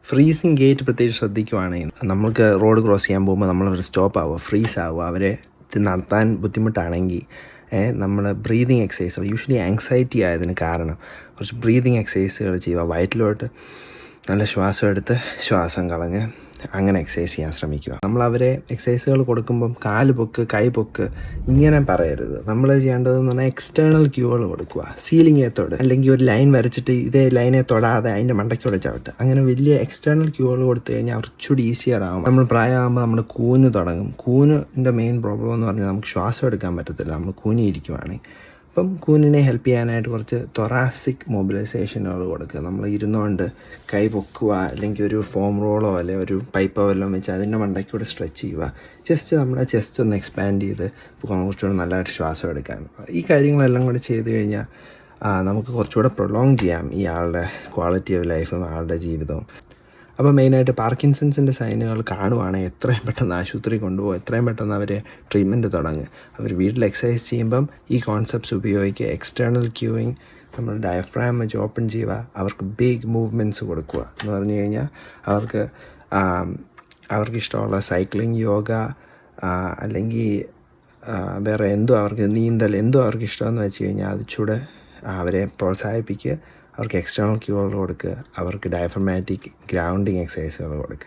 Freezing gate പ്രത്യേകിച്ച് ശ്രദ്ധിക്കുവാണെങ്കിൽ നമുക്ക് road cross ചെയ്യാൻ പോകുമ്പോൾ നമ്മളൊരു സ്റ്റോപ്പ് ആവുക, ഫ്രീസ് ആവുക, അവരെ ഇത് നടത്താൻ ബുദ്ധിമുട്ടാണെങ്കിൽ നമ്മൾ ബ്രീതിങ് എക്സസൈസുകൾ, യൂഷ്വലി ആങ്സൈറ്റി ആയതിന് കാരണം കുറച്ച് ബ്രീതിങ് എക്സസൈസുകൾ ചെയ്യുക. വയറ്റിലോട്ട് നല്ല ശ്വാസം എടുത്ത് ശ്വാസം കളഞ്ഞ് അങ്ങനെ എക്സസൈസ് ചെയ്യാൻ ശ്രമിക്കുക. നമ്മൾ അവരെ എക്സസൈസുകൾ കൊടുക്കുമ്പം കാല് പൊക്ക്, കൈ പൊക്ക് ഇങ്ങനെ പറയരുത്. നമ്മൾ ചെയ്യേണ്ടതെന്ന് പറഞ്ഞാൽ എക്സ്റ്റേണൽ ക്യൂകൾ കൊടുക്കുക. സീലിംഗെ തൊട്, അല്ലെങ്കിൽ ഒരു ലൈൻ വരച്ചിട്ട് ഇതേ ലൈനെ തൊടാതെ അതിൻ്റെ മണ്ടയ്ക്കൂടെ ചവിട്ട്. അങ്ങനെ വലിയ എക്സ്റ്റേണൽ ക്യൂകൾ കൊടുത്തു കഴിഞ്ഞാൽ കുറച്ചുകൂടി ഈസിയർ ആകും. നമ്മൾ പ്രായമാകുമ്പോൾ നമ്മൾ കൂന് തുടങ്ങും. കൂനിൻ്റെ മെയിൻ പ്രോബ്ലം എന്ന് പറഞ്ഞാൽ നമുക്ക് ശ്വാസം എടുക്കാൻ പറ്റത്തില്ല നമ്മൾ കൂനിയിരിക്കുവാണെങ്കിൽ. അപ്പം കൂനിനെ ഹെൽപ്പ് ചെയ്യാനായിട്ട് കുറച്ച് തൊറാസിക് മൊബിലൈസേഷനുകൾ കൊടുക്കുക. നമ്മൾ ഇരുന്നുകൊണ്ട് കൈ പൊക്കുക, അല്ലെങ്കിൽ ഒരു ഫോം റോളോ അല്ലെങ്കിൽ ഒരു പൈപ്പോ വല്ലതും വെച്ച് അതിൻ്റെ മണ്ടയ്ക്കൂടെ സ്ട്രെച്ച് ചെയ്യുക. ജസ്റ്റ് നമ്മുടെ ചെസ്റ്റ് ഒന്ന് എക്സ്പാൻഡ് ചെയ്ത് കുറച്ചുകൂടെ നല്ലതായിട്ട് ശ്വാസം എടുക്കാൻ. ഈ കാര്യങ്ങളെല്ലാം കൂടെ ചെയ്ത് കഴിഞ്ഞാൽ നമുക്ക് കുറച്ചുകൂടെ പ്രൊലോങ് ചെയ്യാം ഈ ആളുടെ ക്വാളിറ്റി ഓഫ് ലൈഫും ആളുടെ ജീവിതവും. അപ്പോൾ മെയിനായിട്ട് പാർക്കിൻസൺസിൻ്റെ സൈനുകൾ കാണുവാണെങ്കിൽ എത്രയും പെട്ടെന്ന് ആശുപത്രി കൊണ്ടുപോകും, എത്രയും പെട്ടെന്ന് അവർ ട്രീറ്റ്മെൻറ്റ് തുടങ്ങുക. അവർ വീട്ടിൽ എക്സസൈസ് ചെയ്യുമ്പം ഈ കോൺസെപ്റ്റ്സ് ഉപയോഗിക്കുക. എക്സ്റ്റേണൽ ക്യൂയിങ്, നമ്മൾ ഡയഫ്രാം വെച്ച് ഓപ്പൺ ചെയ്യുക, അവർക്ക് ബിഗ് മൂവ്മെൻറ്റ്സ് കൊടുക്കുക എന്ന് പറഞ്ഞു കഴിഞ്ഞാൽ അവർക്ക് ഇഷ്ടമുള്ള സൈക്ലിംഗ്, യോഗ, അല്ലെങ്കിൽ വേറെ എന്തോ അവർക്ക് നീന്തൽ, എന്തോ അവർക്ക് ഇഷ്ടമെന്ന് വെച്ച് കഴിഞ്ഞാൽ അത് ചൂടെ അവരെ പ്രോത്സാഹിപ്പിക്കുക. അവർക്ക് എക്സ്റ്റേണൽ ക്യൂകൾ കൊടുക്കുക, അവർക്ക് ഡയഫ്രമാറ്റിക് ഗ്രൗണ്ടിങ് എക്സസൈസുകൾ കൊടുക്കുക.